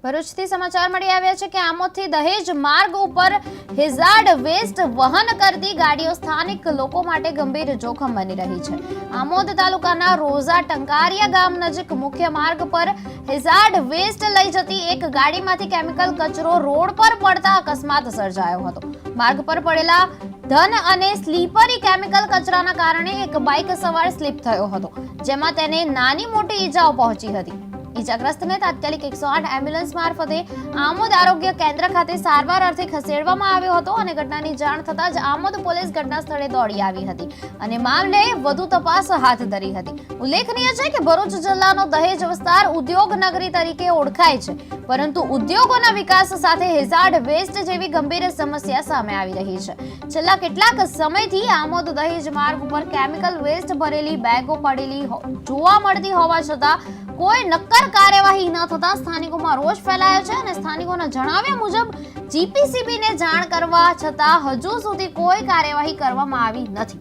ભરૂચથી સમાચાર મળી આવ્યા છે કે આમોદથી દહેજ માર્ગ ઉપર હેઝાર્ડ વેસ્ટ વહન કરતી ગાડીઓ સ્થાનિક લોકો માટે ગંભીર જોખમ બની રહી છે। આમોદ તાલુકાના રોઝા ટંકારિયા ગામ નજીક મુખ્ય માર્ગ પર હેઝાર્ડ વેસ્ટ લઈ જતી એક ગાડીમાંથી કેમિકલ કચરો રોડ પર પડતા અકસ્માત સર્જાયો હતો। માર્ગ પર પડેલા ધન અને સ્લીપરી કેમિકલ કચરાના કારણે એક બાઇક સવાર સ્લીપ થયો હતો, જેમાં તેને નાની મોટી ઈજાઓ પહોંચી હતી। ઈજાગ્રસ્તને તાત્કાલિક 108 એમ્બ્યુલન્સ મારફતે આમોદ આરોગ્ય કેન્દ્ર ખાતે સારવાર અર્થે ખસેડવામાં આવ્યો હતો અને ઘટનાની જાણ થતાં જ આમોદ પોલીસ ઘટના સ્થળે દોડી આવી હતી અને મામલે વધુ તપાસ હાથ ધરી હતી। ઉલ્લેખનીય છે કે ભરૂચ જિલ્લાનો દહેજ વિસ્તાર ઉદ્યોગ નગરી તરીકે ઓળખાય છે, પરંતુ ઉદ્યોગોના વિકાસ સાથે હેઝાર્ડ વેસ્ટ જેવી ગંભીર સમસ્યા સામે આવી રહી છે। છેલ્લા કેટલાક સમયથી આમોદ દહેજ માર્ગ ઉપર કેમિકલ વેસ્ટ ભરેલી બેગો પડેલી જોવા મળતી હોવા છતાં કોઈ નક્કર કાર્યવાહી ન થતા સ્થાનિકોમાં રોષ ફેલાયો છે અને સ્થાનિકોના જણાવ્યા મુજબ જીપીસીબીને જાણ કરવા છતાં હજુ સુધી કોઈ કાર્યવાહી કરવામાં આવી નથી।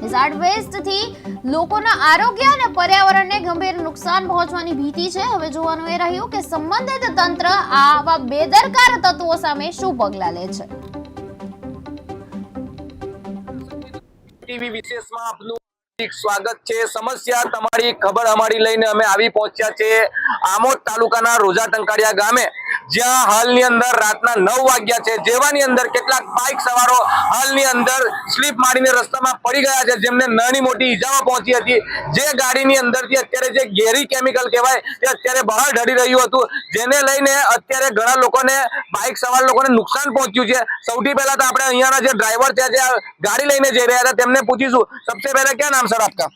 હેઝાર્ડ વેસ્ટથી લોકોના આરોગ્ય અને પર્યાવરણને ગંભીર નુકસાન પહોંચવાની ભીતિ છે। હવે જોવાનું એ રહ્યું કે સંબંધિત તંત્ર આવા બેદરકાર તત્વો સામે શું પગલાં લે છે। ટીવી વિશેષમાં આપનું સ્વાગત છે। સમસ્યા તમારી ખબર અમારી લઈને અમે આવી પહોંચ્યા છે આમોદ તાલુકાના રોઝા ટંકારિયા ગામે, જ્યાં હાલની અંદર રાતના 9 વાગ્યા છે। જેવાની અંદર કેટલાક બાઇક સવારો હાલની અંદર સ્લીપ મારીને રસ્તામાં પડી ગયા છે, જેમને નાની મોટી ઈજાઓ પહોંચી હતી। જે ગાડીની અંદરથી અત્યારે જે ઘેરી કેમિકલ કહેવાય તે અત્યારે બહાર ઢળી રહ્યું હતું, જેને લઈને અત્યારે ઘણા લોકોને બાઇક સવાર લોકોને નુકસાન પહોંચ્યું છે। સૌથી પહેલા તો આપણે અહીંયાના જે ડ્રાઈવર છે, જે ગાડી લઈને જઈ રહ્યા હતા, તેમને પૂછીશું। सबसे पहले क्या नाम सर आपका?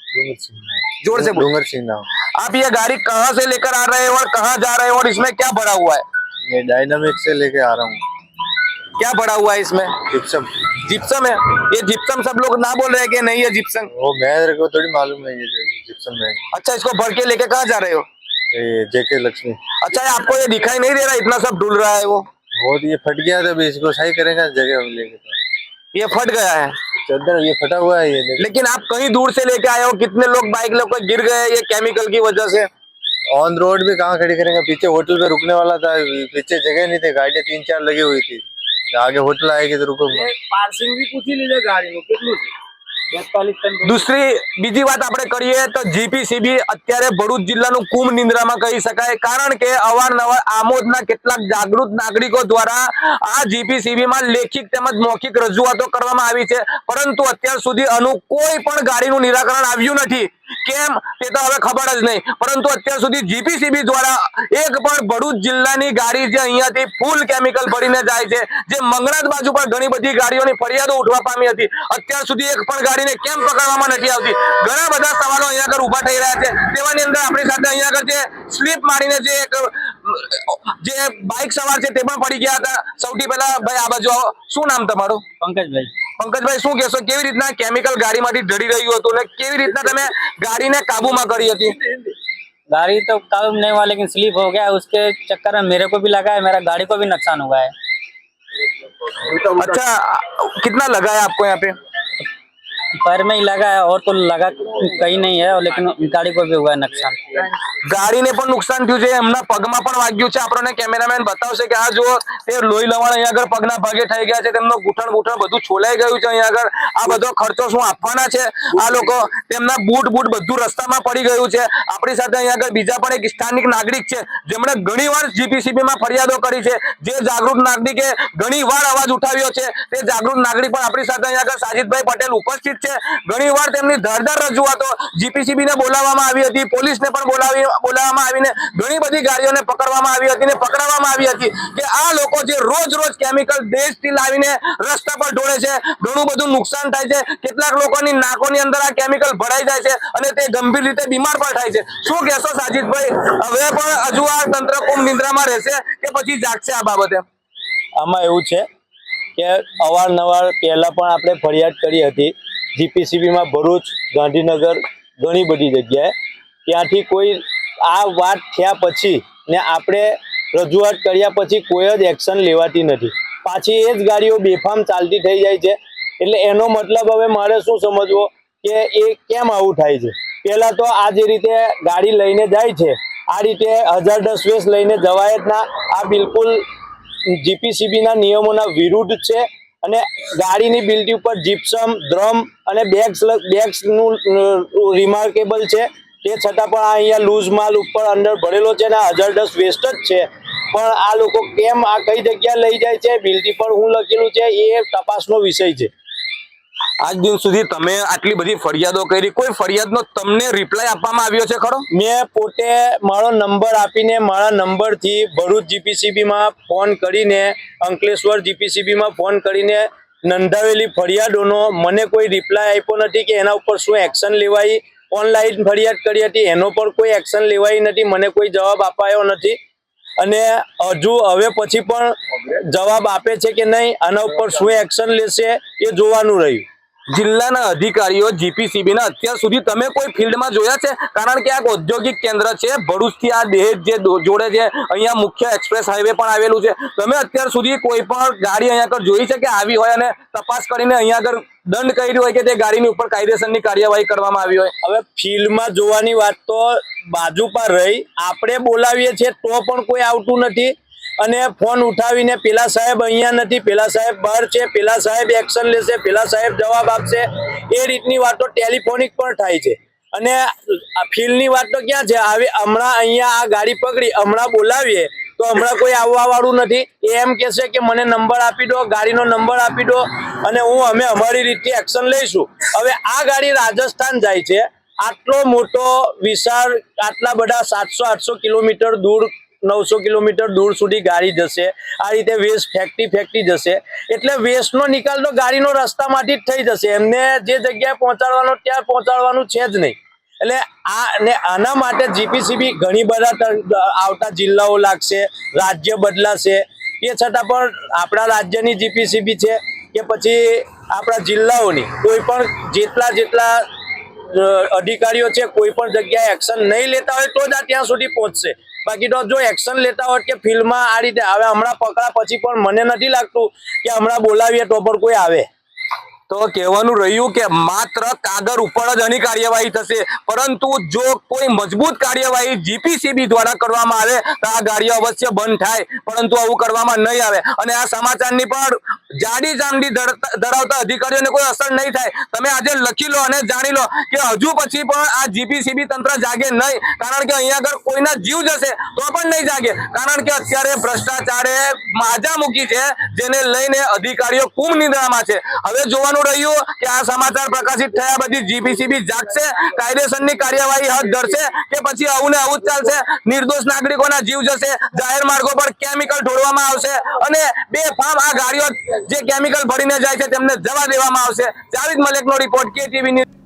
जोर से डूंगर सिंह नाम। आप ये गाड़ी कहाँ से लेकर आ रहे हो और कहाँ जा रहे हो और इसमें क्या भरा हुआ है? ये डायनामिक से लेके आ रहा हूँ। क्या भरा हुआ है इसमें? जिप्सम। जिप्सम है। ये जिप्सम सब लोग ना बोल रहे हैं कि नहीं है जिप्सम। वो मेरे को थोड़ी मालूम है ये जिप्सम है। अच्छा, इसको भर के लेके कहाँ जा रहे हो? ये जेके लक्ष्मी। अच्छा, आपको ये दिखाई नहीं दे रहा इतना सब डुल रहा है? वो ये फट गया था, इसको सही करेंगे जगह लेके। ये फट गया है, चद्दर ये फटा हुआ है ये। लेकिन आप कहीं दूर से लेके आए हो, कितने लोग बाइक लेकर गिर गए ये केमिकल की वजह से? ऑन रोड भी कहाँ खड़ी करेंगे? पीछे होटल पे रुकने वाला था, पीछे जगह नहीं थी, गाड़ियाँ 3-4 लगी हुई थी। आगे होटल आएगी तो रुको। पार्किंग भी पूछी लीजिए गाड़ी में कितनी। दूसरी बीजी बात આપણે કરીએ તો જીપીસીબી અત્યારે ભરૂચ જિલ્લાનું કુંભ નિંદ્રામાં કહી શકાય, કારણ કે અવારનવાર આમોદના કેટલાક જાગૃત નાગરિકો દ્વારા આ જીપીસીબીમાં લેખિત તેમજ મૌખિક રજૂઆતો કરવામાં આવી છે, પરંતુ અત્યાર સુધી આનું કોઈ પણ ગાડીનું નિરાકરણ આવ્યું નથી। કેમ તે તો હવે ખબર જ નહીં, પરંતુ અત્યાર સુધી જીપીસીબી દ્વારા એક પણ ભરૂચ જિલ્લાની ગાડી જે અહીંયાથી ફૂલ કેમિકલ ભરીને જાય છે, જે મંગળાત બાજુ પર ઘણી બધી ગાડીઓની ફરિયાદો ઉઠવા પામી હતી, અત્યાર સુધી એક પણ ગાડીને કેમ પકડવામાં નથી આવતી? ઘણા બધા સવાલો અહીંયા આગળ ઊભા થઈ રહ્યા છે। તેવાની અંદર આપણી સાથે અહીંયા આગળ જે સ્લીપ મારીને જે બાઇક સવાર છે તે પણ પડી ગયા હતા। સૌથી પહેલા ભાઈ આ બાજુ આવો, શું નામ તમારું? पंकज પંકજભાઈ, શું કહેશો, કેવી રીતના કેમિકલ ગાડીમાંથી ઢળી રહ્યું હતું ને કેવી રીતના તમે ગાડીને કાબૂમાં કરી હતી? गाड़ी तो काबू नहीं हुआ, लेकिन स्लिप हो गया। उसके चक्कर में मेरे को भी लगा है, मेरा गाड़ी को भी नुकसान हुआ है। अच्छा, कितना लगा है आपको यहाँ पे? पैर में ही लगा है, और तो लगा कहीं नहीं है, लेकिन गाड़ी को भी हुआ है नुकसान। ગાડીને પણ નુકસાન થયું છે, એમના પગમાં પણ વાગ્યું છે। આપણને કેમેરામેન બતાવશે કે આ જો તે લોહી લવાણ અહીંયા આગળ પગના ભાગે થઈ ગયા છે, તેમનો ઘૂંટણ બધું છોલાઈ ગયું છે। અહીંયા આગળ આ બધો ખર્ચો શું આપવાના છે આ લોકો? તેમના બૂટ બધું રસ્તામાં પડી ગયું છે। આપણી સાથે અહીંયા આગળ બીજા પણ એક સ્થાનિક નાગરિક છે, જેમણે ઘણીવાર જીપીસીબીમાં ફરિયાદો કરી છે, જે જાગૃત નાગરિકે ઘણીવાર અવાજ ઉઠાવ્યો છે। તે જાગૃત નાગરિક પણ આપણી સાથે અહીંયા આગળ સાજીદભાઈ પટેલ ઉપસ્થિત છે। ઘણીવાર તેમની ધારદાર રજૂઆતો જીપીસીબીને બોલાવવામાં આવી હતી, પોલીસને પણ બોલાવવામાં આવીને ઘણી બધી ગાડીઓને પકડવામાં આવી હતી ને પકડાવવામાં આવી હતી કે આ લોકો જે રોજ કેમિકલ દેશથી લાવીને રસ્તા પર ઢોળે છે, ઘણું બધું નુકસાન થાય છે। કેટલાક લોકોની નાકોની અંદર આ કેમિકલ ભરાઈ જાય છે અને તે ગંભીર રીતે બીમાર પણ થાય છે। શું કહેશો સાજીદભાઈ, હવે પણ હજુ આ તંત્ર કુંભ નિંદ્રામાં રહેશે કે પછી જાગશે આ બાબતે? આમાં એવું છે કે અવારનવાર પહેલા પણ આપણે ફરિયાદ કરી હતી જીપીસીબીમાં, ભરૂચ, ગાંધીનગર, ઘણી બધી જગ્યાએ। ત્યાંથી કોઈ આ વાત થયા પછી ને આપણે રજૂઆત કર્યા પછી કોઈ જ એક્શન લેવાતી નથી। પાછી એ જ ગાડીઓ બેફામ ચાલતી થઈ જાય છે। એટલે એનો મતલબ હવે મારે શું સમજવો કે એ કેમ આવું થાય છે? પહેલાં તો આ જે રીતે ગાડી લઈને જાય છે, આ રીતે હઝાર્ડસ વેસ્ટ લઈને જવાય જ ના. આ બિલકુલ જીપીસીબી ના નિયમોના વિરુદ્ધ છે અને ગાડીની બિલ્ડી ઉપર જીપ્સમ, ડ્રમ અને બેગ્સનું રિમાર્કેબલ છે. તે છતાં પણ આ અહીંયા લૂઝ માલ ઉપર અંદર ભરેલો છે અને હઝાર્ડસ વેસ્ટ જ છે. પણ આ લોકો કેમ આ કઈ જગ્યા લઈ જાય છે, બિલ્ડી પર શું લખેલું છે, એ તપાસનો વિષય છે. આજ દિન સુધી તમે આટલી બધી ફરિયાદો કરી, કોઈ ફરિયાદનો તમને રિપ્લાય આપવામાં આવ્યો છે ખરો? મેં પોતે મારો નંબર આપીને મારા નંબરથી ભરૂચ જીપીસીબીમાં ફોન કરીને, અંકલેશ્વર જીપીસીબીમાં ફોન કરીને નોંધાવેલી ફરિયાદોનો મને કોઈ રિપ્લાય આપ્યો નથી કે એના ઉપર શું એક્શન લેવાઈ. ઓનલાઈન ફરિયાદ કરી હતી, એનો પર કોઈ એક્શન લેવાઈ નથી, મને કોઈ જવાબ અપાયો નથી. અને હજુ હવે પછી પણ જવાબ આપે છે કે નહીં, આના ઉપર શું એક્શન લેશે એ જોવાનું રહ્યું. જિલ્લાના અધિકારીઓ જીપીસીબી ના અત્યાર સુધી તમે કોઈ ફિલ્ડમાં જોયા છે? કારણ કે આ એક ઔદ્યોગિક કેન્દ્ર છે, ભરૂચથી આ દહેજ જે જોડે છે, અહીંયા મુખ્ય એક્સપ્રેસ હાઈવે પણ આવેલું છે. તમે અત્યાર સુધી કોઈ પણ ગાડી અહીંયા આગળ જોઈ છે કે આવી હોય અને તપાસ કરીને અહીંયા આગળ દંડ કર્યો હોય કે તે ગાડીની ઉપર કાયદેસરની કાર્યવાહી કરવામાં આવી હોય? હવે ફિલ્ડમાં જોવાની વાત તો બાજુ પર રહી, આપણે બોલાવીએ છીએ તો પણ કોઈ આવતું નથી અને ફોન ઉઠાવીને પેલા સાહેબ અહીંયા નથી, પેલા સાહેબ બહાર છે, પેલા સાહેબ એક્શન લેશે, પેલા સાહેબ જવાબ આપશે, એ રીતની વાતો ટેલિફોનિક પણ થાય છે. અને ફિલ્ડની વાત તો ક્યાં છે? હમણાં અહીંયા આ ગાડી પકડી, હમણાં બોલાવીએ તો હમણાં કોઈ આવવા વાળું નથી. એ એમ કહેશે કે મને નંબર આપી દો, ગાડીનો નંબર આપી દો અને અમે અમારી રીતે એક્શન લઈશું. હવે આ ગાડી રાજસ્થાન જાય છે, આટલો મોટો વિશાળ, આટલા બધા 700-800 કિલોમીટર દૂર, 900 કિલોમીટર દૂર સુધી ગાડી જશે. આ રીતે વેસ્ટ ફેંકતી જશે એટલે વેસ્ટનો નિકાલ તો ગાડીનો રસ્તામાંથી જ થઈ જશે. એમને જે જગ્યાએ પહોંચાડવાનો ત્યાં પહોંચાડવાનું છે જ નહીં. એટલે આના માટે જીપીસીબી ઘણી બધા આવતા જિલ્લાઓ લાગશે, રાજ્ય બદલાશે, એ છતાં પણ આપણા રાજ્યની જીપીસીબી છે કે પછી આપણા જિલ્લાઓની કોઈ પણ જેટલા અધિકારીઓ છે, કોઈ પણ જગ્યાએ એક્શન નહીં લેતા હોય તો જ આ ત્યાં સુધી પહોંચશે. બાકી તો જો એક્શન લેતા હોત કે ફિલ્ડમાં આ રીતે, હવે હમણાં પકડા પછી પણ મને નથી લાગતું કે હમણાં બોલાવીએ તો પણ કોઈ આવે. તો કહેવાનું રહ્યું કે માત્ર કાગળ ઉપર જ આની કાર્યવાહી થશે, પરંતુ જો કોઈ મજબૂત કાર્યવાહી જીપીસીબી દ્વારા કરવામાં આવે તો આ ગાડીઓ અવશ્ય બંધ થાય, પરંતુ આવું કરવામાં નહીં આવે અને આ સમાચારની પણ જાડી ચામડી ધરાવતા અધિકારીઓને કોઈ અસર નહીં થાય. તમે આજે લખી લો અને જાણી લો કે હજુ પછી પણ આ જીપીસીબી તંત્ર જાગે નહીં, કારણ કે અહીંયા આગળ કોઈના જીવ જશે તો પણ નહીં જાગે, કારણ કે અત્યારે ભ્રષ્ટાચારે માજા મૂકી છે, જેને લઈને અધિકારીઓ કુંભ નિદ્રામાં છે. હવે જોવાનું રહ્યું કે આ સમાચાર પ્રકાશિત થયા પછી જીપીસીબી જાગશે, કાયદેસરની કાર્યવાહી હાથ ધરશે કે પછી આવું ને આવું જ ચાલશે. નિર્દોષ નાગરિકોના જીવ જશે, જાહેર માર્ગો પર કેમિકલ ઢોળવામાં આવશે અને બેફામ આ ગાડીઓ જે કેમિકલ ભરીને જાય છે તેમને જવા દેવામાં આવશે. જાવેદ મલેકનો રિપોર્ટ, KTV ન્યૂઝ.